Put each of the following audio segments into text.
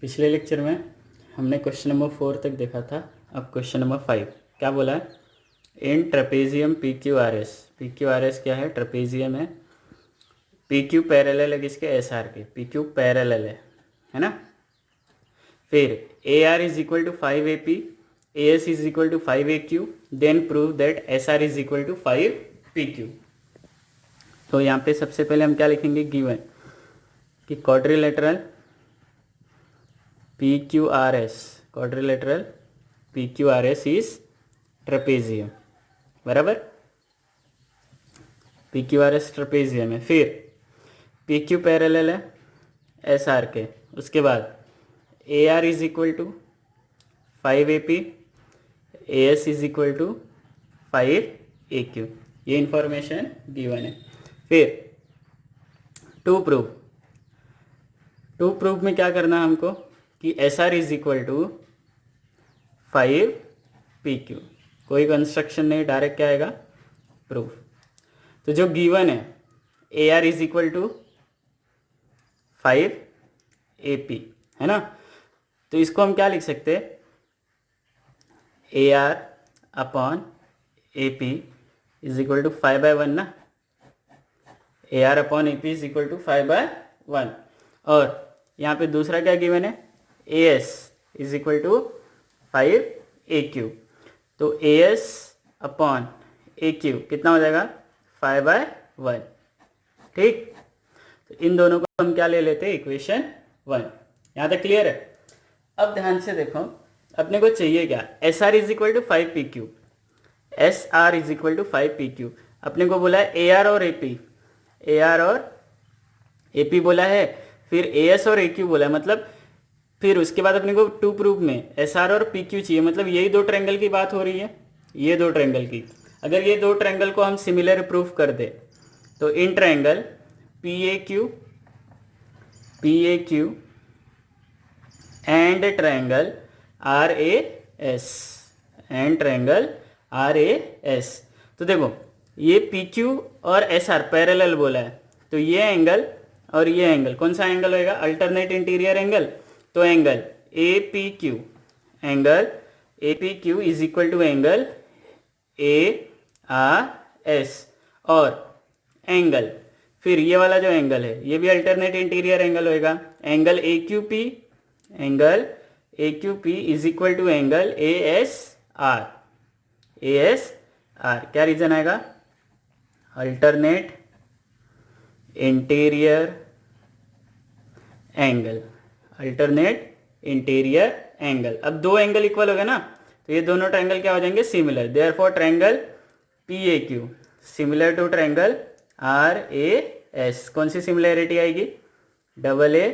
पिछले लेक्चर में हमने क्वेश्चन नंबर 4 तक देखा था। अब क्वेश्चन नंबर 5 क्या बोला है? In trapezium P Q R S. P Q R S क्या है? ट्रेपेजियम है। पी क्यू पैरेलल है किसके? एस आर के। पी क्यू पैरेलल है ना। फिर A R is equal to 5 AP, A S is equal to 5 AQ, then prove that S R is equal to 5 PQ। तो यहाँ पे सबसे पहले हम क्या लिखेंगे? गिवन कि quadrilateral PQRS, quadrilateral PQRS is trapezium, बराबर। PQRS ट्रेपेजियम है। फिर PQ पैरेलल है SR के। उसके बाद AR is equal to 5 AP, AS is equal to 5 AQ। ये इंफॉर्मेशन गिवन है। फिर टू प्रूफ में क्या करना है हमको कि SR is equal to 5 PQ। कोई कंस्ट्रक्शन नहीं, डायरेक्ट क्या आएगा? प्रूफ। तो जो गिवन है AR is equal to 5 AP है ना। तो इसको हम क्या लिख सकते हैं? AR upon AP is equal to 5/1 ना। AR upon AP is equal to 5/1। और यहाँ पे दूसरा क्या गिवन है? AS is equal to 5 AQ। तो AS अपॉन AQ कितना हो जाएगा? 5/1। ठीक। तो इन दोनों को हम क्या ले लेते हैं? इक्वेशन 1। यहाँ तक क्लियर है? अब ध्यान से देखो, अपने को चाहिए क्या? SR is equal to 5 PQ। SR is equal to 5 PQ। अपने को बोला है AR और AP, AR और AP बोला है। फिर AS और AQ बोला है, मतलब फिर उसके बाद अपने को टू प्रूफ में SR और PQ चाहिए। मतलब यही दो ट्रायंगल की बात हो रही है, ये दो ट्रायंगल की। अगर ये दो ट्रायंगल को हम सिमिलर प्रूफ कर दे तो in triangle PAQ and triangle RAS तो देखो ये PQ और SR पैरेलल बोला है, तो ये एंगल और ये एंगल कौन सा एंगल होएगा? Alternate interior angle. तो angle APQ is equal to angle ARS। और एंगल फिर ये वाला जो एंगल है ये भी अल्टरनेट इंटीरियर एंगल होएगा। Angle AQP is equal to angle ASR। क्या रीजन आएगा? Alternate interior angle. अब दो एंगल इक्वल हो गए ना, तो ये दोनों ट्रायंगल क्या हो जाएंगे? Similar. Therefore triangle PAQ similar to triangle RAS। कौन सी सिमिलैरिटी आएगी? AA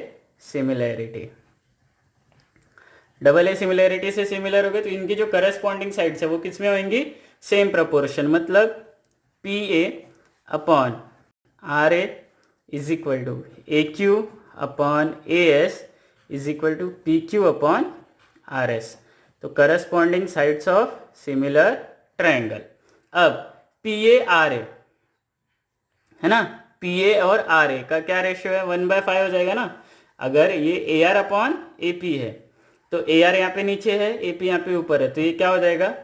सिमिलैरिटी से सिमिलर हो गए तो इनकी जो करस्पॉन्डिंग साइड्स है वो किस में होंगी? Same proportion. मतलब PA upon RA is equal to AQ upon AS is equal to PQ upon RS। तो corresponding sides of similar triangle. अब PA-RA है ना, PA और RA का क्या रेशियो है? 1/5 हो जाएगा ना। अगर ये AR अपॉन AP है तो AR यहाँ पे नीचे है, AP यहाँ पे ऊपर है, तो ये क्या हो जाएगा?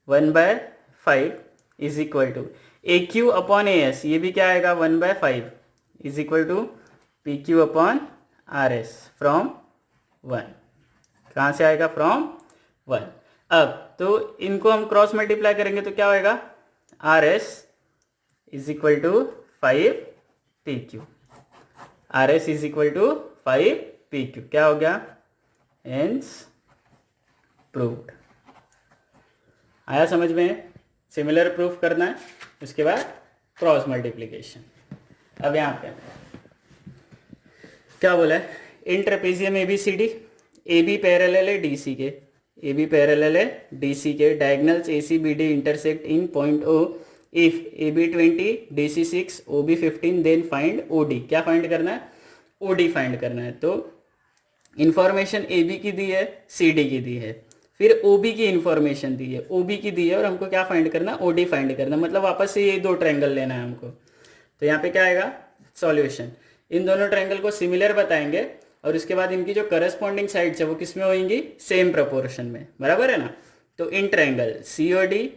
1/5 is equal to AQ upon AS, ये भी क्या आएगा? 1/5 is equal to PQ upon RS from 1। कहाँ से आएगा? फ्रॉम 1। अब तो इनको हम क्रॉस मल्टीप्लाई करेंगे तो क्या होएगा? RS is equal to 5 PQ। क्या हो गया? Hence proved. आया समझ में? सिमिलर प्रूफ करना है, उसके बाद क्रॉस मल्टीप्लिकेशन। अब यहाँ पे क्या बोला है? In trapezium ABCD, AB parallel है DC के, diagonals ACBD intersect in point O if AB 20, DC 6, OB 15, then find OD। क्या फाइंड करना है? OD फाइंड करना है। तो इंफॉर्मेशन AB की दी है, CD की दी है, फिर OB की इंफॉर्मेशन दी है, OB की दी है, और हमको क्या फाइंड करना? OD फाइंड करना। मतलब वापस से ये दो ट्रायंगल लेना है हमको। तो यहाँ पे क्या आएगा? सॉल्यूशन। इन दोनों ट्रायंगल को सिमिलर बताएंगे और उसके बाद इनकी जो करस्पॉन्डिंग साइड्स है वो किस में होंगी, सेम प्रोपोर्शन में, बराबर है ना। तो in triangle C O D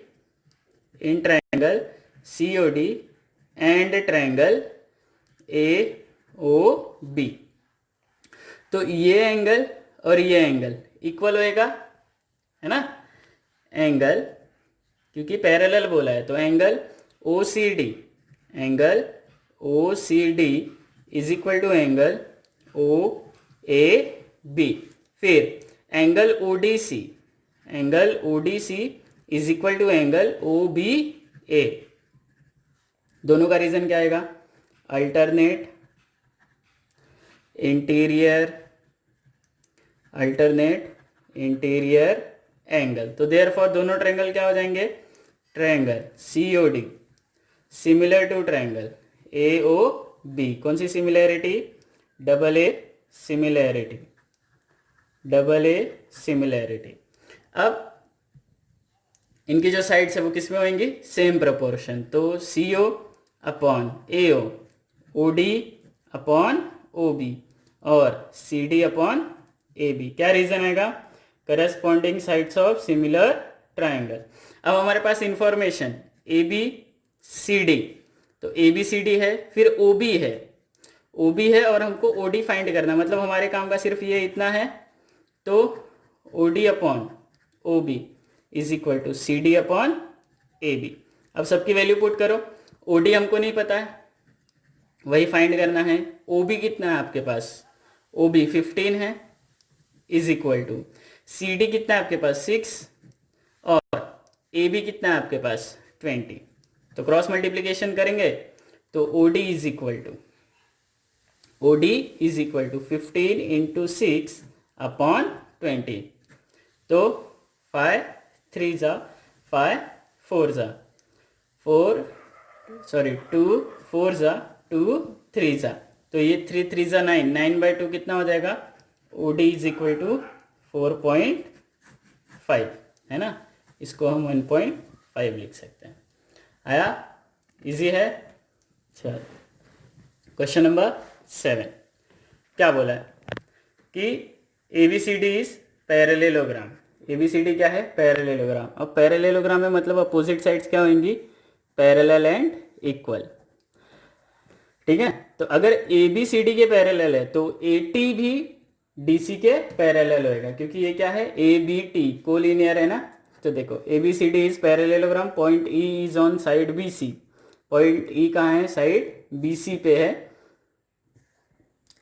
and triangle A O B, तो ये एंगल और ये एंगल इक्वल होएगा, है ना। एंगल क्योंकि पैरेलल बोला है, तो angle O C D is equal to angle O A B. फिर angle O D C is equal to angle O B A. दोनों का रीजन क्या आएगा, अल्टरनेट इंटीरियर एंगल। तो देयरफॉर दोनों ट्रायंगल क्या हो जाएंगे, triangle COD similar to triangle AOB। कौन सी सिमिलैरिटी, डबल ए सिमिलैरिटी। अब इनकी जो साइड्स है वो किस में होंगी, सेम प्रोपोर्शन। तो CO upon AO, OD upon OB और CD अपॉन AB। क्या रीजन आएगा, corresponding sides of similar triangle. अब हमारे पास इंफॉर्मेशन ABCD, तो ABCD है, फिर OB है और हमको OD फाइंड करना, मतलब हमारे काम का सिर्फ ये इतना है। तो OD upon OB is equal to CD upon AB। अब सबकी वैल्यू पुट करो, OD हमको नहीं पता है, वही फाइंड करना है। OB कितना है आपके पास, OB 15 है, इज इक्वल टू CD कितना है आपके पास 6 और AB कितना है आपके पास 20। तो क्रॉस मल्टीप्लीकेशन करेंगे तो OD is equal to 15 into 6 upon 20। तो 5 3 जा 5 4 जा 2 4 जा 2 3 जा, तो ये 3 3 जा 9, 9/2 कितना हो जाएगा, OD इज इक्वल टू 4.5, है ना। इसको हम 1.5 लिख सकते हैं। आया, इजी है। चलो क्वेश्चन नंबर 7 क्या बोला है कि ABCD इज पैरेललोग्राम। ABCD क्या है, पैरेललोग्राम। अब पैरेललोग्राम में मतलब अपोजिट साइड्स क्या होंगी, पैरेलल एंड इक्वल, ठीक है। तो अगर ABCD के पैरेलल है तो AT भी DC के पैरेलल होएगा, क्योंकि ये क्या है, ABT कोलिनियर है ना। तो देखो ABCD is parallelogram, point E is on side BC, point E कहाँ है, साइड BC पे है।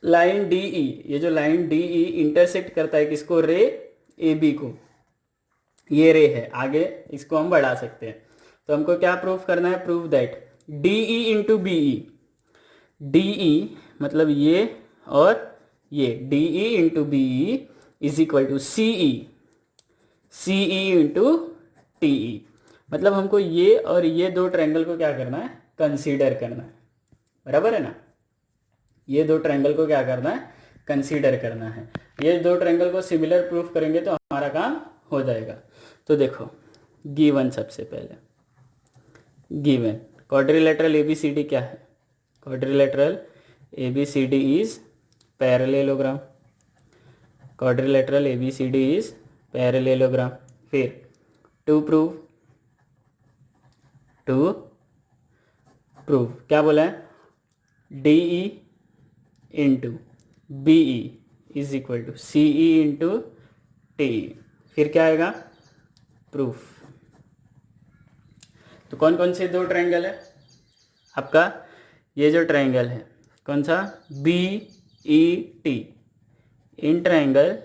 लाइन DE, ये जो लाइन DE इंटरसेक्ट करता है किसको, रे AB को, ये रे है, आगे इसको हम बढ़ा सकते हैं। तो हमको क्या प्रूफ करना है, proof that DE into BE, DE मतलब ये और ये, DE into BE is equal to CE into TE। मतलब हमको ये और ये दो ट्रायंगल को क्या करना है, कंसीडर करना है, बराबर है ना। ये दो ट्रायंगल को क्या करना है, कंसीडर करना है। ये दो ट्रायंगल को सिमिलर प्रूफ करेंगे तो हमारा काम हो जाएगा। तो देखो गिवन, सबसे पहले गिवन क्वाड्रिलेटरल ABCD क्या है, quadrilateral ABCD is parallelogram, quadrilateral ABCD is parallelogram. फिर टू प्रूव क्या बोला है, DE into BE is equal to CE into TE। फिर क्या आएगा, प्रूफ। तो कौन कौन से दो ट्रायंगल है आपका, ये जो ट्रायंगल है कौन सा, BET, in triangle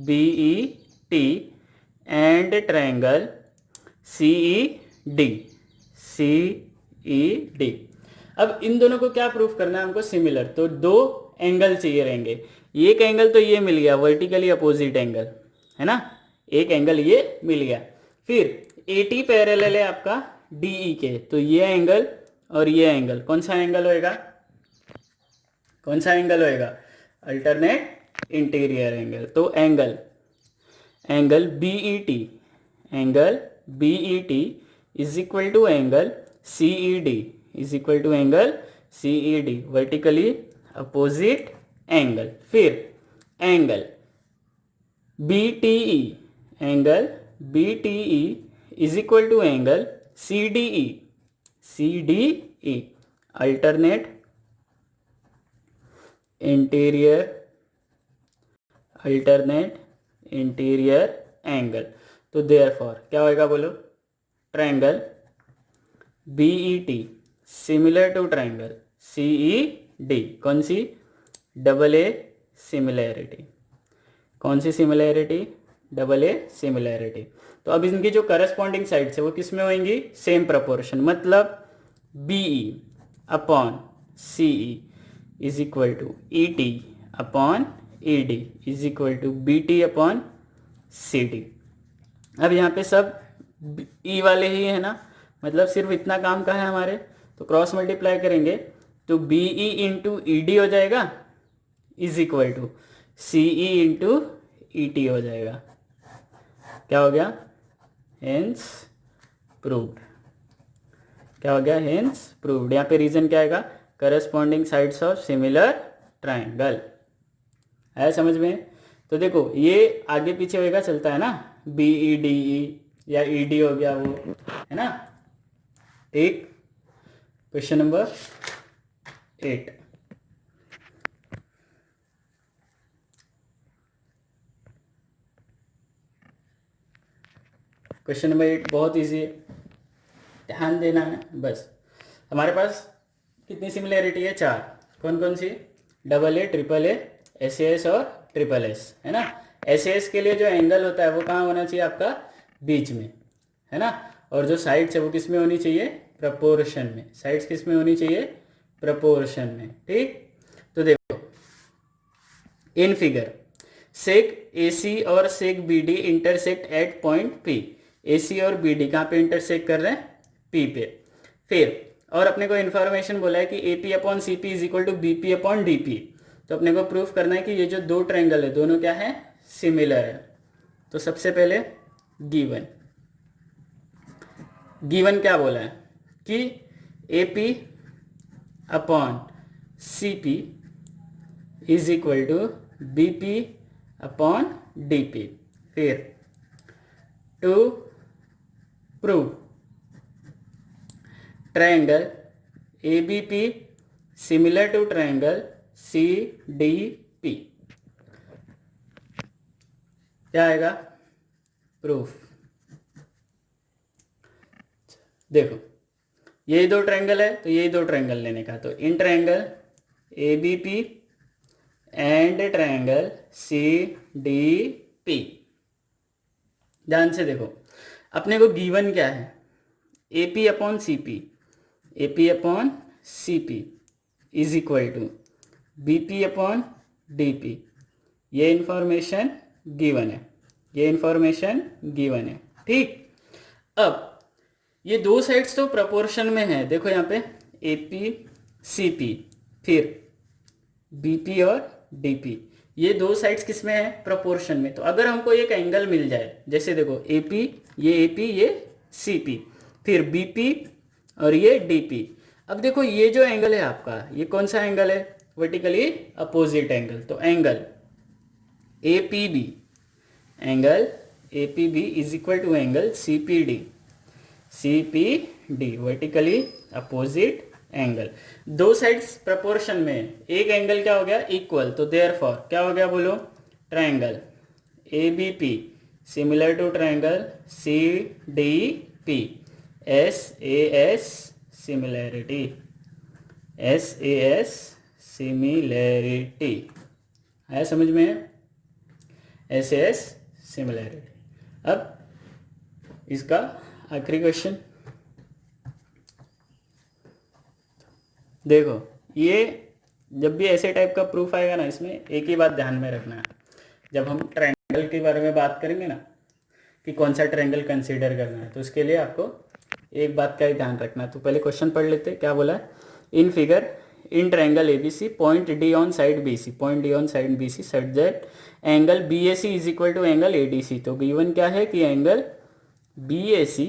BET and triangle CED। अब इन दोनों को क्या प्रूफ करना है हमको, सिमिलर। तो दो एंगल चाहिए रहेंगे, एक एंगल तो ये मिल गया, वर्टिकली अपोजिट एंगल, है ना, एक एंगल ये मिल गया। फिर AT पैरेलल है आपका DE के, तो ये एंगल और ये एंगल कौन सा एंगल होएगा, अल्टरनेट इंटीरियर एंगल। तो angle BET is equal to angle CED, vertically opposite angle. फिर angle BTE, angle BTE is equal to angle CDE, CDE alternate interior angle. तो देयरफॉर क्या होएगा बोलो, triangle BET similar to triangle CED, कौन सी, double A similarity, कौन सी similarity, double A similarity. तो अब इनकी जो करस्पॉन्डिंग साइड्स है वो किस में होंगी, सेम प्रपोर्शन, मतलब BE upon CE is equal to ET upon ED is equal to BT upon CD। अब यहाँ पे सब E वाले ही है ना, मतलब सिर्फ इतना काम का है हमारे, तो क्रॉस मल्टीप्लाई करेंगे तो BE इंटू ED हो जाएगा is equal to CE into ET हो जाएगा। क्या हो गया, हेंस प्रूव्ड। क्या हो गया, हेंस प्रूव्ड। यहाँ पे रीजन क्या आएगा, corresponding sides of similar triangle. है समझ में। तो देखो ये आगे पीछे होएगा चलता है ना, BEDE या ED हो गया वो, है ना। ठीक, क्वेश्चन नंबर 8। क्वेश्चन नंबर 8 बहुत इजी है, ध्यान देना है बस। हमारे पास कितनी सिमिलैरिटी है, 4। कौन कौन सी, double A, triple A, SAS और ट्रिपल S, है ना। SAS के लिए जो एंगल होता है वो कहाँ होना चाहिए आपका, बीच में, है ना। और जो साइड्स है वो किस में होनी चाहिए, प्रपोर्शन में। साइड्स किस में होनी चाहिए, प्रपोर्शन में। ठीक, तो देखो इन फिगर सेक AC और सेक BD intersect at point P। AC और BD कहाँ पे इंटरसेक्ट कर रहे हैं, P पे। फिर और अपने को इन्फॉर्मेशन बोला है कि AP upon CP is equal to BP upon DP। तो अपने को प्रूफ करना है कि ये जो दो ट्रायंगल है दोनों क्या है, सिमिलर है। तो सबसे पहले गिवन क्या बोला है कि AP upon CP is equal to BP upon DP। फिर to prove triangle ABP similar to triangle CDP, क्या आएगा, प्रूफ। देखो यही दो ट्रायंगल है तो यही दो ट्रायंगल लेने का, तो in triangle ABP and triangle CDP। ध्यान से देखो, अपने को गिवन क्या है, AP upon CP is equal to BP upon DP। ये इंफॉर्मेशन गिवन है, ठीक। अब ये दो साइड्स तो प्रपोर्शन में है, देखो यहाँ पे AP CP फिर BP और DP, ये दो साइड्स किस में है, प्रपोर्शन में। तो अगर हमको एक एंगल मिल जाए, जैसे देखो AP ये CP फिर BP और ये DP। अब देखो ये जो एंगल है आपका, ये कौन सा एंगल है, वर्टिकली अपोजिट एंगल। तो angle APB is equal to angle CPD vertically opposite angle. दो साइड्स प्रपोर्शन में, एक एंगल क्या हो गया, इक्वल। तो देयरफॉर क्या हो गया बोलो, triangle ABP similar to triangle CDP, SAS similarity है, समझ में है, SAS सिमिलैरिटी। अब इसका आखिरी क्वेश्चन देखो, ये जब भी ऐसे टाइप का प्रूफ आएगा ना, इसमें एक ही बात ध्यान में रखना है, जब हम ट्रायंगल के बारे में बात करेंगे ना कि कौन सा ट्रायंगल कंसीडर करना है, तो उसके लिए आपको एक बात का ही ध्यान रखना है। तो पहले क्वेश्चन पढ़ लेते हैं, क्या बोला है, in figure in triangle ABC point D on side BC such that angle BAC is equal to angle ADC। तो गिवन क्या है कि angle BAC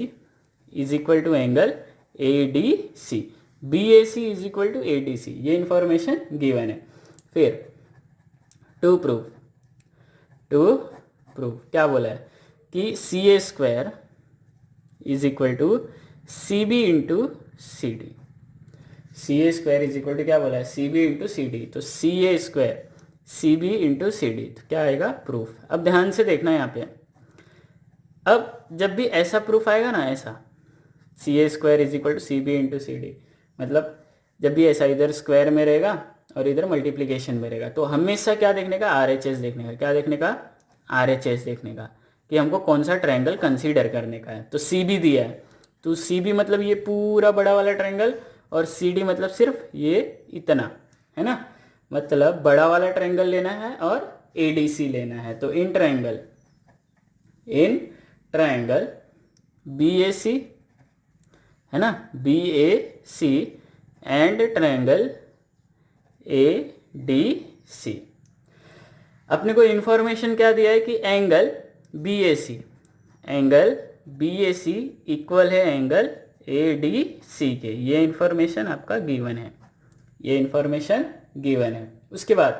is equal to angle ADC, BAC is equal to ADC, ये information given है। फिर to prove to prove, क्या बोला है कि C A square is equal to C B into C D. C A square is equal to क्या बोला है, C B into C D, तो C A square C B into C D, तो क्या आएगा प्रूफ। अब ध्यान से देखना यहाँ पे, अब जब भी ऐसा प्रूफ आएगा ना, ऐसा C A square is equal to C B into C D, मतलब जब भी ऐसा इधर स्क्वायर में रहेगा और इधर मल्टीप्लिकेशन में रहेगा, तो हमेशा क्या देखने का, आर एच एस देखने का, क्या देखने का, आर एच एस देखने का, कि हमको कौन सा ट्रायंगल कंसीडर करने का है। तो सी बी दिया है, तो सी बी मतलब ये पूरा बड़ा वाला ट्रायंगल, और सी डी मतलब सिर्फ ये इतना, है ना, मतलब बड़ा वाला ट्रायंगल लेना है और ए डी सी लेना है। तो in triangle B A C, है ना, B A C and triangle A D C, अपने को इंफॉर्मेशन क्या दिया है कि angle B A C equal है एंगल ए डी सी के, ये इंफॉर्मेशन आपका गिवन है, ये इंफॉर्मेशन गिवन है। उसके बाद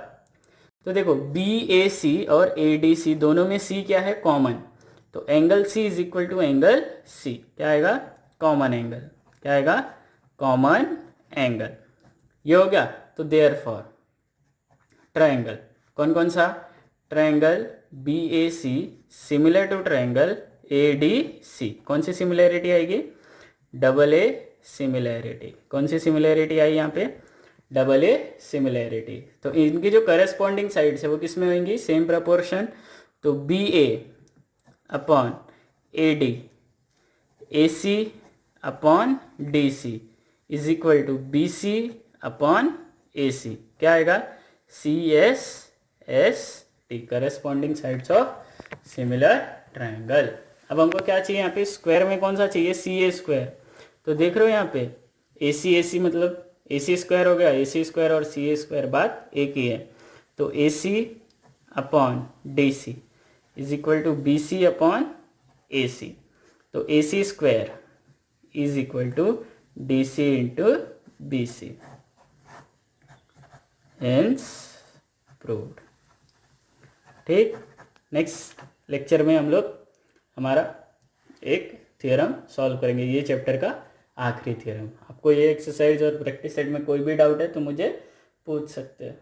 तो देखो बी ए सी और ए डी सी दोनों में सी क्या है, कॉमन, तो angle C is equal to angle C, क्या आएगा, कॉमन एंगल, क्या आएगा, कॉमन एंगल, ये हो गया। तो देयरफॉर ट्रायंगल कौन कौन सा, triangle B A C similar to triangle A D C, कौन सी सिमिलैरिटी आएगी, डबल ए सिमिलैरिटी, कौन सी सिमिलैरिटी आई यहाँ पे, डबल ए सिमिलैरिटी। तो इनकी जो करस्पॉन्डिंग साइड्स है वो किस में होंगी, सेम प्रपोर्शन, तो B A upon A D, A C upon D C is equal to B C upon A C, क्या आएगा, C S S T, corresponding sides of similar triangle. अब हमको क्या चाहिए यहाँ पे, स्क्वायर में कौन सा चाहिए, सी ए स्क्वायर, तो देख रहे हो यहाँ पे ए सी मतलब ए सी स्क्वायर हो गया, ए सी स्क्वायर और सी ए स्क्वायर बात एक ही है, तो A C upon D C is equal to B C upon A C, तो A C square is equal to D C into B C, hence proved. ठीक, नेक्स्ट लेक्चर में हम लोग हमारा एक थ्योरम सॉल्व करेंगे, ये चैप्टर का आखिरी थ्योरम। आपको ये एक्सरसाइज और प्रैक्टिस सेट में कोई भी डाउट है तो मुझे पूछ सकते हैं।